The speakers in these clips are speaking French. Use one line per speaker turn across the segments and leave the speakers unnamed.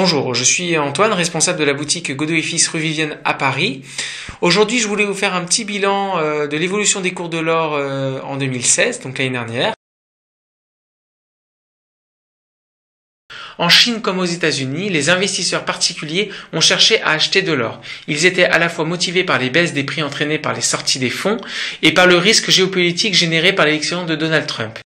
Bonjour, je suis Antoine, responsable de la boutique Godot et Fils rue Vivienne à Paris. Aujourd'hui, je voulais vous faire un petit bilan de l'évolution des cours de l'or en 2016, donc l'année dernière. En Chine comme aux États-Unis, les investisseurs particuliers ont cherché à acheter de l'or. Ils étaient à la fois motivés par les baisses des prix entraînées par les sorties des fonds et par le risque géopolitique généré par l'élection de Donald Trump.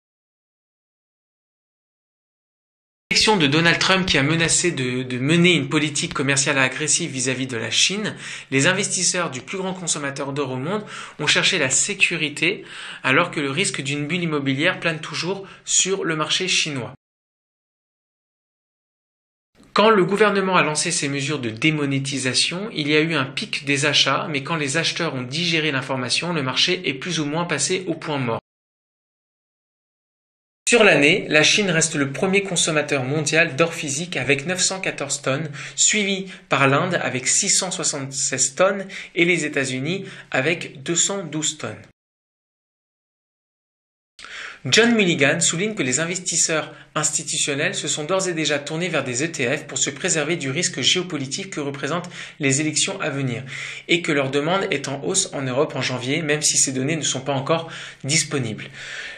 L'élection de Donald Trump qui a menacé de mener une politique commerciale agressive vis-à-vis de la Chine, les investisseurs du plus grand consommateur d'or au monde ont cherché la sécurité alors que le risque d'une bulle immobilière plane toujours sur le marché chinois. Quand le gouvernement a lancé ses mesures de démonétisation, il y a eu un pic des achats, mais quand les acheteurs ont digéré l'information, le marché est plus ou moins passé au point mort. Sur l'année, la Chine reste le premier consommateur mondial d'or physique avec 914 tonnes, suivi par l'Inde avec 676 tonnes et les États-Unis avec 212 tonnes. John Mulligan souligne que les investisseurs institutionnels se sont d'ores et déjà tournés vers des ETF pour se préserver du risque géopolitique que représentent les élections à venir et que leur demande est en hausse en Europe en janvier, même si ces données ne sont pas encore disponibles.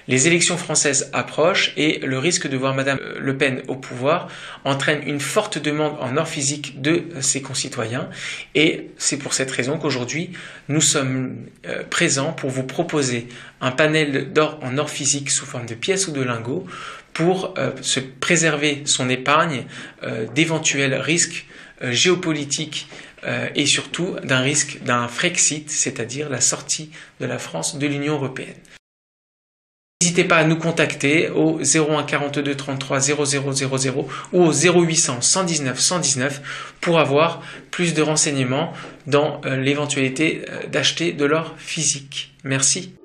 Les élections françaises approchent et le risque de voir Madame Le Pen au pouvoir entraîne une forte demande en or physique de ses concitoyens et c'est pour cette raison qu'aujourd'hui nous sommes présents pour vous proposer un panel d'or en or physique sous forme de pièces ou de lingots pour se préserver son épargne d'éventuels risques géopolitiques et surtout d'un risque d'un Frexit, c'est-à-dire la sortie de la France de l'Union européenne. N'hésitez pas à nous contacter au 01 42 33 0000 ou au 0800 119 119 pour avoir plus de renseignements dans l'éventualité d'acheter de l'or physique. Merci.